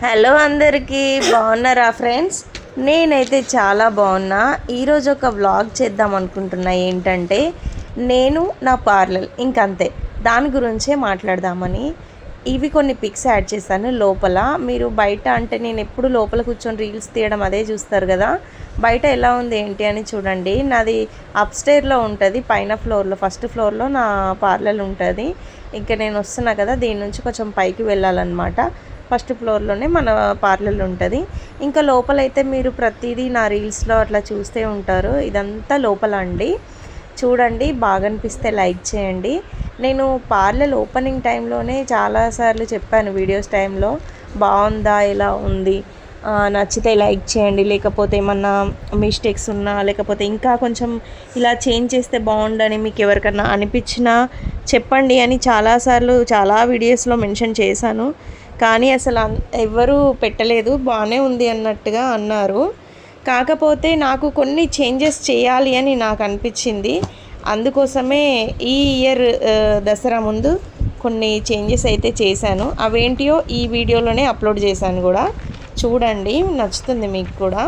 Hello అందరికీ బాగున్నారా friends? నేనైతే చాలా బాగున్నా. ఈరోజు ఒక వ్లాగ్ చేద్దాం అనుకుంటున్నా. ఏంటంటే నేను నా పార్లర్ ఇంకంతే, దాని గురించే మాట్లాడదామని. ఇవి కొన్ని పిక్స్ యాడ్ చేశాను. లోపల మీరు బయట అంటే నేను ఎప్పుడు లోపల కూర్చొని రీల్స్ తీయడం అదే చూస్తారు కదా, బయట ఎలా ఉంది ఏంటి అని చూడండి. నాది అప్స్టైర్లో ఉంటుంది, పైన ఫ్లోర్లో, ఫస్ట్ ఫ్లోర్లో నా పార్లర్ ఉంటుంది. ఇంకా నేను వస్తున్నా కదా, దీని నుంచి కొంచెం పైకి వెళ్ళాలన్నమాట. ఫస్ట్ ఫ్లోర్లోనే మన పార్లర్ ఉంటుంది. ఇంకా లోపలైతే మీరు ప్రతిదీ నా రీల్స్లో అట్లా చూస్తూ ఉంటారు. ఇదంతా లోపల అండి. చూడండి, బాగా అనిపిస్తే లైక్ చేయండి. నేను పార్లర్ ఓపెనింగ్ టైంలోనే చాలాసార్లు చెప్పాను వీడియోస్ టైంలో, బాగుందా, ఎలా ఉంది, నచ్చితే లైక్ చేయండి, లేకపోతే ఏమన్నా మిస్టేక్స్ ఉన్నా, లేకపోతే ఇంకా కొంచెం ఇలా చేంజ్ చేస్తే బాగుండని మీకు ఎవరికన్నా అనిపించినా చెప్పండి అని చాలాసార్లు చాలా వీడియోస్లో మెన్షన్ చేశాను. కానీ అసలు ఎవ్వరూ పెట్టలేదు, బాగానే ఉంది అన్నట్టుగా అన్నారు. కాకపోతే నాకు కొన్ని చేంజెస్ చేయాలి అని నాకు అనిపించింది. అందుకోసమే ఈ ఇయర్ దసరా ముందు కొన్ని చేంజెస్ అయితే చేశాను. అవేంటియో ఈ వీడియోలోనే అప్లోడ్ చేశాను కూడా, చూడండి, నచ్చుతుంది మీకు కూడా.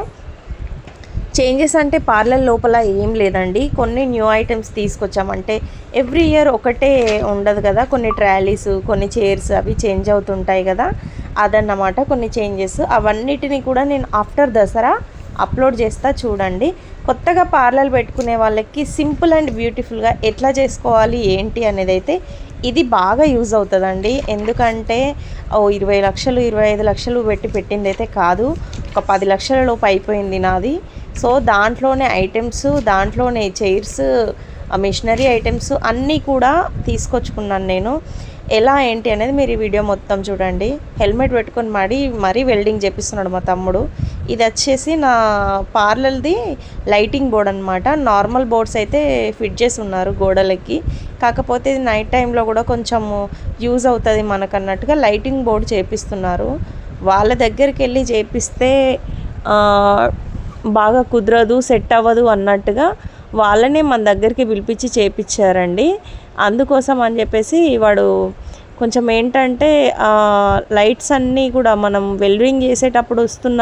చేంజెస్ అంటే పార్లర్ లోపల ఏం లేదండి, కొన్ని న్యూ ఐటమ్స్ తీసుకొచ్చామంటే ఎవ్రీ ఇయర్ ఒకటే ఉండదు కదా, కొన్ని ట్రాలీస్, కొన్ని చైర్స్ అవి చేంజ్ అవుతుంటాయి కదా, అదన్నమాట కొన్ని చేంజెస్. అవన్నిటిని కూడా నేను ఆఫ్టర్ దసరా అప్లోడ్ చేస్తా, చూడండి. కొత్తగా పార్లర్ పెట్టుకునే వాళ్ళకి సింపుల్ అండ్ బ్యూటిఫుల్గా ఎట్లా చేసుకోవాలి ఏంటి అనేది అయితే ఇది బాగా యూజ్ అవుతుందండి. ఎందుకంటే 20 లక్షలు 25 లక్షలు పెట్టింది అయితే కాదు, ఒక 10 లక్షల లోపు అయిపోయింది నాది. సో దాంట్లోనే ఐటమ్స్, దాంట్లోనే చైర్స్, మిషనరీ ఐటమ్స్ అన్నీ కూడా తీసుకొచ్చుకున్నాను నేను. ఎలా ఏంటి అనేది మీరు ఈ వీడియో మొత్తం చూడండి. హెల్మెట్ పెట్టుకొని మరీ వెల్డింగ్ చేపిస్తున్నాడు మా తమ్ముడు. ఇది వచ్చేసి నా పార్లర్ది లైటింగ్ బోర్డ్ అనమాట. నార్మల్ బోర్డ్స్ అయితే ఫిట్ చేసి ఉన్నారు గోడలకి, కాకపోతే ఇది నైట్ టైంలో కూడా కొంచెం యూజ్ అవుతుంది మనకన్నట్టుగా లైటింగ్ బోర్డ్ చేపిస్తున్నారు. వాళ్ళ దగ్గరికి వెళ్ళి చేపిస్తే బాగా కుదరదు, సెట్ అవ్వదు అన్నట్టుగా వాళ్ళనే మన దగ్గరికి పిలిపించి చేపించారండి. అందుకోసం అని చెప్పేసి వాడు కొంచెం ఏంటంటే లైట్స్ అన్నీ కూడా మనం వెల్డింగ్ చేసేటప్పుడు వస్తున్న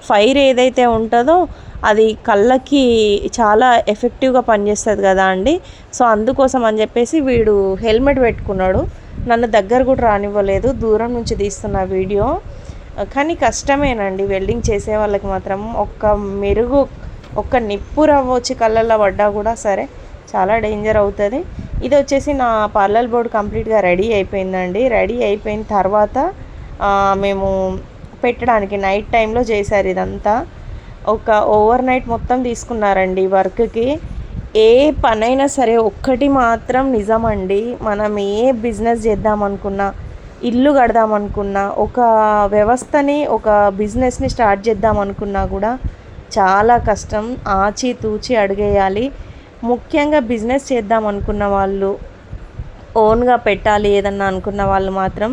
ఫైర్ ఏదైతే ఉంటుందో అది కళ్ళకి చాలా ఎఫెక్టివ్గా పనిచేస్తుంది కదా అండి. సో అందుకోసం అని చెప్పేసి వీడు హెల్మెట్ పెట్టుకున్నాడు, నన్ను దగ్గర కూడా రానివ్వలేదు, దూరం నుంచి తీస్తున్న వీడియో. కానీ కష్టమేనండి వెల్డింగ్ చేసే వాళ్ళకి మాత్రం. ఒక్క నిప్పు రవ్వ వచ్చి కళ్ళల్లో పడ్డా కూడా సరే, చాలా డేంజర్ అవుతుంది. ఇది వచ్చేసి నా పార్లర్ బోర్డు కంప్లీట్గా రెడీ అయిపోయిందండి. రెడీ అయిపోయిన తర్వాత మేము పెట్టడానికి నైట్ టైంలో చేశారు ఇదంతా. ఒక ఓవర్ నైట్ మొత్తం తీసుకున్నారండి వర్క్కి. ఏ పనైనా సరే ఒక్కటి మాత్రం నిజమండి, మనం ఏ బిజినెస్ చేద్దామనుకున్నా, ఇల్లు కడదామనుకున్నా, ఒక వ్యవస్థని, ఒక బిజినెస్ని స్టార్ట్ చేద్దామనుకున్నా కూడా చాలా కష్టం. ఆచితూచి అడిగేయాలి. ముఖ్యంగా బిజినెస్ చేద్దాం అనుకున్న వాళ్ళు, ఓన్గా పెట్టాలి ఏదన్నా అనుకున్న వాళ్ళు మాత్రం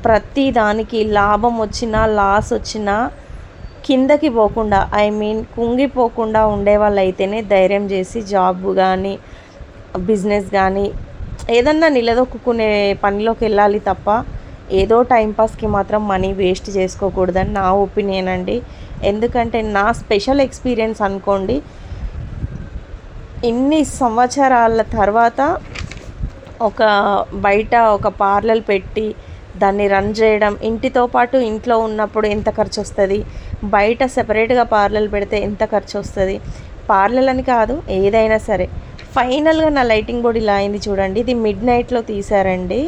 ప్రతి దానికి లాభం వచ్చినా లాస్ వచ్చినా కిందకి పోకుండా, కుంగిపోకుండా ఉండే వాళ్ళు అయితేనే ధైర్యం చేసి జాబ్ కానీ బిజినెస్ కానీ ఏదన్నా నిలదొక్కునే పనిలోకి వెళ్ళాలి తప్ప ఏదో టైంపాస్కి మాత్రం మనీ వేస్ట్ చేసుకోకూడదని నా ఒపీనియన్ అండి. ఎందుకంటే నా స్పెషల్ ఎక్స్పీరియన్స్ అనుకోండి. ఇన్ని సంవత్సరాల తర్వాత బయట ఒక పార్లర్ పెట్టి దాన్ని రన్ చేయడం, ఇంటితో పాటు ఇంట్లో ఉన్నప్పుడు ఎంత ఖర్చు వస్తుంది, బయట సెపరేట్గా పార్లర్ పెడితే ఎంత ఖర్చు వస్తుంది, పార్లర్ అని కాదు ఏదైనా సరే. ఫైనల్గా నా లైటింగ్ బోర్డ్ ఇలా అయింది చూడండి. ఇది మిడ్ నైట్లో తీశారండి,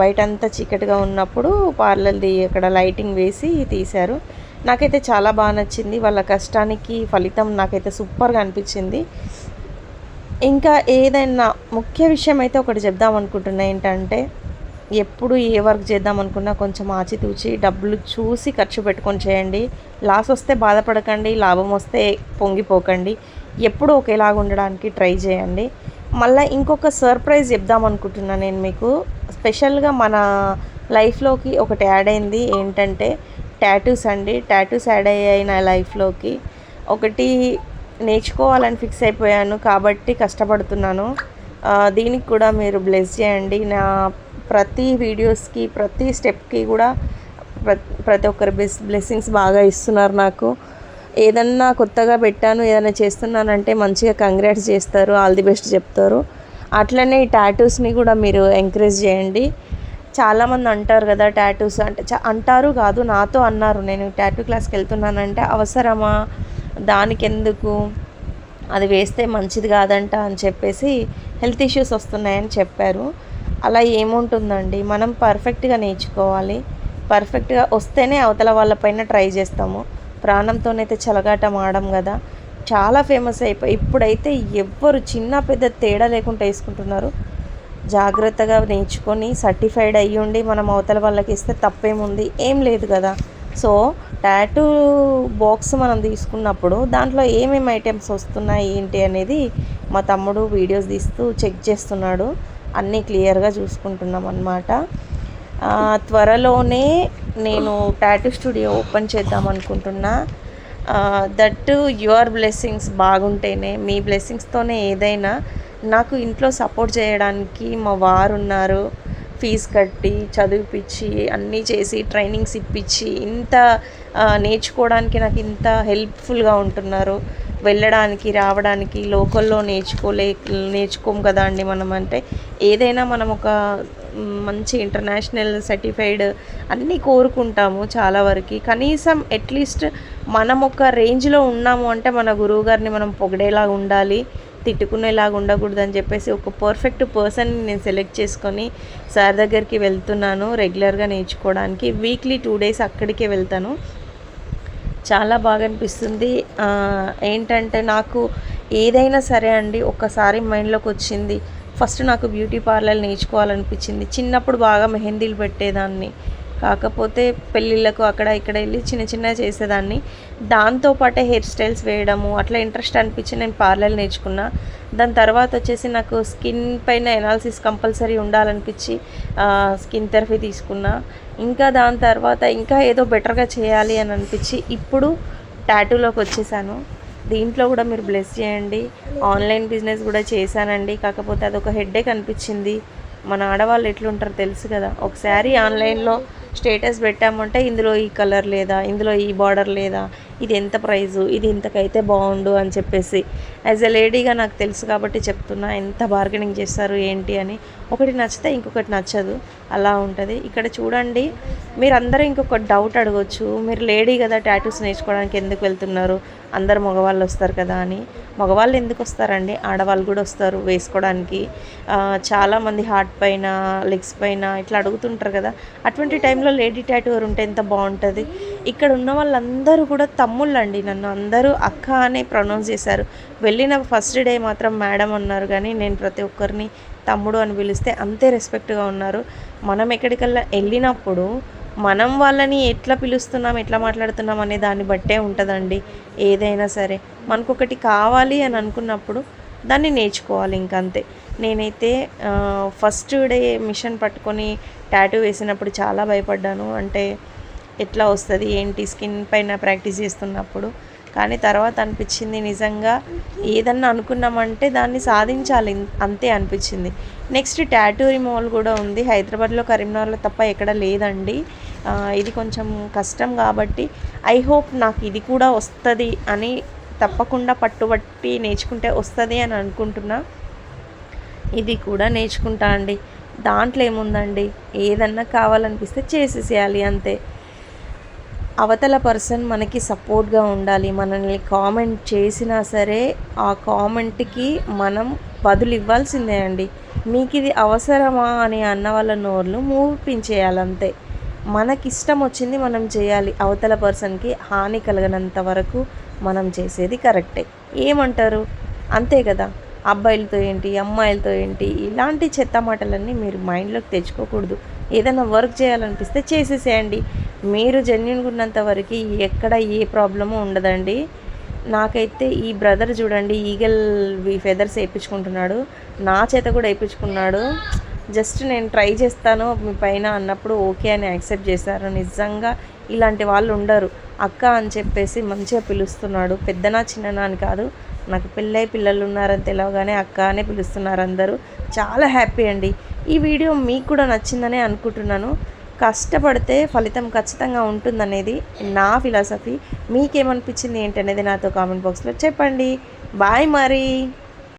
బయట అంతా చీకటిగా ఉన్నప్పుడు పార్లర్ది అక్కడ లైటింగ్ వేసి తీశారు. నాకైతే చాలా బాగా నచ్చింది. వాళ్ళ కష్టానికి ఫలితం నాకైతే సూపర్గా అనిపించింది. ఇంకా ఏదైనా ముఖ్య విషయం అయితే ఒకటి చెప్దాం అనుకుంటున్నా, ఏంటంటే ఎప్పుడు ఏ వర్క్ చేద్దాం అనుకున్నా కొంచెం ఆచితూచి డబ్బులు చూసి ఖర్చు పెట్టుకొని చేయండి. లాస్ వస్తే బాధపడకండి, లాభం వస్తే పొంగిపోకండి. ఎప్పుడు ఒకేలాగా ఉండడానికి ట్రై చేయండి. మళ్ళీ ఇంకొక సర్ప్రైజ్ చెప్దాం అనుకుంటున్నా నేను మీకు. స్పెషల్గా మన లైఫ్లోకి ఒకటి యాడ్ అయింది, ఏంటంటే టాటూస్ అండి. టాటూస్ యాడ్ అయ్యాయి నా లైఫ్లోకి. ఒకటి నేర్చుకోవాలని ఫిక్స్ అయిపోయాను కాబట్టి కష్టపడుతున్నాను. దీనికి కూడా మీరు బ్లెస్ చేయండి. నా ప్రతి వీడియోస్కి, ప్రతి స్టెప్కి కూడా ప్రతి ఒక్కరి బ్లెస్సింగ్స్ బాగా ఇస్తున్నారు నాకు. ఏదన్నా కొత్తగా పెట్టాను, ఏదైనా చేస్తున్నానంటే మంచిగా కంగ్రాట్స్ చేస్తారు, ఆల్ ది బెస్ట్ చెప్తారు. అట్లనే ఈ టాటూస్ని కూడా మీరు ఎంకరేజ్ చేయండి. చాలామంది అంటారు కదా టాటూస్ అంటే అంటారు కాదు, నాతో అన్నారు, నేను టాటూ క్లాస్కి వెళ్తున్నానంటే అవసరమా, దానికి ఎందుకు, అది వేస్తే మంచిది కాదంట అని చెప్పేసి హెల్త్ ఇష్యూస్ వస్తున్నాయని చెప్పారు. అలా ఏముంటుందండి, మనం పర్ఫెక్ట్గా నేర్చుకోవాలి. పర్ఫెక్ట్గా వస్తేనే అవతల వాళ్ళపైన ట్రై చేస్తాము. ప్రాణంతోనైతే చెలగాటం ఆడం కదా. చాలా ఫేమస్ అయిపోయి ఇప్పుడైతే ఎవ్వరు చిన్న పెద్ద తేడా లేకుండా వేసుకుంటున్నారు. జాగ్రత్తగా నేర్చుకొని సర్టిఫైడ్ అయ్యుండి మనం అవతల వాళ్ళకి ఇస్తే తప్పేముంది, ఏం లేదు కదా. సో టాటూ బాక్స్ మనం తీసుకున్నప్పుడు దాంట్లో ఏమేమి ఐటమ్స్ వస్తున్నాయి ఏంటి అనేది మా తమ్ముడు వీడియోస్ తీస్తూ చెక్ చేస్తున్నాడు. అన్నీ క్లియర్గా చూసుకుంటున్నాం అన్నమాట. త్వరలోనే నేను టాటూ స్టూడియో ఓపెన్ చేద్దాం అనుకుంటున్నా. దట్ యువర్ బ్లెస్సింగ్స్ బాగుంటేనే, మీ బ్లెస్సింగ్స్తోనే ఏదైనా. నాకు ఇంట్లో సపోర్ట్ చేయడానికి మా వారు ఉన్నారు. ఫీజు కట్టి చదివిపించి అన్నీ చేసి ట్రైనింగ్స్ ఇప్పించి ఇంత నేర్చుకోవడానికి నాకు ఇంత హెల్ప్ఫుల్గా ఉంటున్నారు. వెళ్ళడానికి రావడానికి లోకల్లో నేర్చుకోము కదా అండి మనం. అంటే ఏదైనా మనం ఒక మంచి ఇంటర్నేషనల్ సర్టిఫైడ్ అన్నీ కోరుకుంటాము చాలా వరకు. కనీసం అట్లీస్ట్ మనం ఒక రేంజ్లో ఉన్నాము అంటే మన గురువుగారిని మనం పొగిడేలాగా ఉండాలి, తిట్టుకునేలాగా ఉండకూడదని చెప్పేసి ఒక పర్ఫెక్ట్ పర్సన్ని నేను సెలెక్ట్ చేసుకొని సార్ దగ్గరికి వెళ్తున్నాను రెగ్యులర్గా నేర్చుకోవడానికి. వీక్లీ 2 days అక్కడికే వెళ్తాను. చాలా బాగా అనిపిస్తుంది. ఏంటంటే నాకు ఏదైనా సరే అండి, ఒక్కసారి మైండ్లోకి వచ్చింది. ఫస్ట్ నాకు బ్యూటీ పార్లర్ నేర్చుకోవాలనిపించింది. చిన్నప్పుడు బాగా మెహందీలు పెట్టేదాన్ని, కాకపోతే పెళ్ళిళ్ళకు అక్కడ ఇక్కడ వెళ్ళి చిన్న చిన్నగా చేసేదాన్ని. దాంతోపాటే హెయిర్ స్టైల్స్ వేయడము అట్లా ఇంట్రెస్ట్ అనిపించి నేను పార్లర్ నేర్చుకున్నా. దాని తర్వాత వచ్చేసి నాకు స్కిన్ పైన ఎనాలిసిస్ కంపల్సరీ ఉండాలనిపించి స్కిన్ థెరపీ తీసుకున్నా. ఇంకా దాని తర్వాత ఇంకా ఏదో బెటర్గా చేయాలి అని అనిపించి ఇప్పుడు టాటూలోకి వచ్చేసాను. దీంట్లో కూడా మీరు బ్లెస్ చేయండి. ఆన్లైన్ బిజినెస్ కూడా చేశానండి, కాకపోతే అదొక హెడ్ఏక్ అనిపించింది. మన ఆడవాళ్ళు ఎట్లుంటారో తెలుసు కదా. ఒకసారి ఆన్లైన్లో స్టేటస్ పెట్టామంటే ఇందులో ఈ కలర్ లేదా, ఇందులో ఈ బార్డర్ లేదా, ఇది ఎంత ప్రైజు, ఇది ఇంతకైతే బాగుండు అని చెప్పేసి యాజ్ ఎ లేడీగా నాకు తెలుసు కాబట్టి చెప్తున్నా. ఎంత బార్గెనింగ్ చేస్తారు ఏంటి అని. ఒకటి నచ్చితే ఇంకొకటి నచ్చదు, అలా ఉంటుంది. ఇక్కడ చూడండి, మీరందరూ ఇంకొక డౌట్ అడగొచ్చు, మీరు లేడీ కదా టాటూస్ నేర్చుకోవడానికి ఎందుకు వెళ్తున్నారు, అందరు మగవాళ్ళు వస్తారు కదా అని. మగవాళ్ళు ఎందుకు వస్తారండి, ఆడవాళ్ళు కూడా వస్తారు వేసుకోవడానికి. చాలామంది హార్ట్ పైన, లెగ్స్ పైన ఇట్లా అడుగుతుంటారు కదా. అటువంటి టైంలో లేడీ టాటూర్ ఉంటే ఎంత బాగుంటుంది. ఇక్కడ ఉన్న వాళ్ళందరూ కూడా తమ్ముళ్ళండి, నన్ను అందరూ అక్క అనే ప్రొనౌన్స్ చేశారు. వెళ్ళిన ఫస్ట్ డే మాత్రం మేడం అన్నారు, కానీ నేను ప్రతి ఒక్కరిని తమ్ముడు అని పిలిస్తే అంతే రెస్పెక్ట్గా ఉన్నారు. మనం ఎక్కడికల్లా వెళ్ళినప్పుడు మనం వాళ్ళని ఎట్లా పిలుస్తున్నాం, ఎట్లా మాట్లాడుతున్నాం అనే దాన్ని బట్టే ఉంటుందండి. ఏదైనా సరే మనకొకటి కావాలి అని అనుకున్నప్పుడు దాన్ని నేర్చుకోవాలి, ఇంకంతే. నేనైతే ఫస్ట్ డే మిషన్ పట్టుకొని టాటూ వేసినప్పుడు చాలా భయపడ్డాను. అంటే ఎట్లా వస్తుంది ఏంటి స్కిన్ పైన ప్రాక్టీస్ చేస్తున్నప్పుడు. కానీ తర్వాత అనిపించింది, నిజంగా ఏదన్నా అనుకున్నామంటే దాన్ని సాధించాలి, అంతే అనిపించింది. నెక్స్ట్ టాటూ రిమూవల్ కూడా ఉంది. హైదరాబాద్లో, కరీంనగర్లో తప్ప ఎక్కడ లేదండి. ఇది కొంచెం కష్టం కాబట్టి ఐ హోప్ నాకు ఇది కూడా వస్తుంది అని, తప్పకుండా పట్టుబట్టి నేర్చుకుంటే వస్తుంది అని అనుకుంటున్నా. ఇది కూడా నేర్చుకుంటా అండి. దాంట్లో ఏముందండి, ఏదన్నా కావాలనిపిస్తే చేసేసేయాలి అంతే. అవతల పర్సన్ మనకి సపోర్ట్గా ఉండాలి. మనల్ని కామెంట్ చేసినా సరే ఆ కామెంట్కి మనం బదులు ఇవ్వాల్సిందే అండి. మీకు ఇది అవసరమా అని అన్న వాళ్ళ నోర్లు మూపించేయాలంతే. మనకిష్టం వచ్చింది మనం చేయాలి. అవతల పర్సన్కి హాని కలగనంత వరకు మనం చేసేది కరెక్టే. ఏమంటారు, అంతే కదా. అబ్బాయిలతో ఏంటి, అమ్మాయిలతో ఏంటి, ఇలాంటి చెత్త మాటలన్నీ మీరు మైండ్లోకి తెచ్చుకోకూడదు. ఏదైనా వర్క్ చేయాలనిపిస్తే చేసేసేయండి. మీరు జెన్యూన్గా ఉన్నంత వరకు ఎక్కడ ఏ ప్రాబ్లము ఉండదండి. నాకైతే ఈ బ్రదర్ చూడండి, ఈగల్ ఫెదర్స్ వేయించుకుంటున్నాడు, నా చేత కూడా వేయించుకున్నాడు. జస్ట్ నేను ట్రై చేస్తాను మీ పైన అన్నప్పుడు ఓకే అని యాక్సెప్ట్ చేశారు. నిజంగా ఇలాంటి వాళ్ళు ఉండరు. అక్క అని చెప్పేసి మంచిగా పిలుస్తున్నాడు. పెద్దనా చిన్ననా అని కాదు, నాకు పెళ్ళై పిల్లలు ఉన్నారని తెలవగానే అక్క అనే పిలుస్తున్నారు అందరూ. చాలా హ్యాపీ అండి. ఈ వీడియో మీకు కూడా నచ్చిందనే అనుకుంటున్నాను. కష్టపడితే ఫలితం ఖచ్చితంగా ఉంటుందనేది నా ఫిలాసఫీ. మీకేమనిపించింది ఏంటనేది నాతో కామెంట్ బాక్స్లో చెప్పండి. బాయ్ మరి.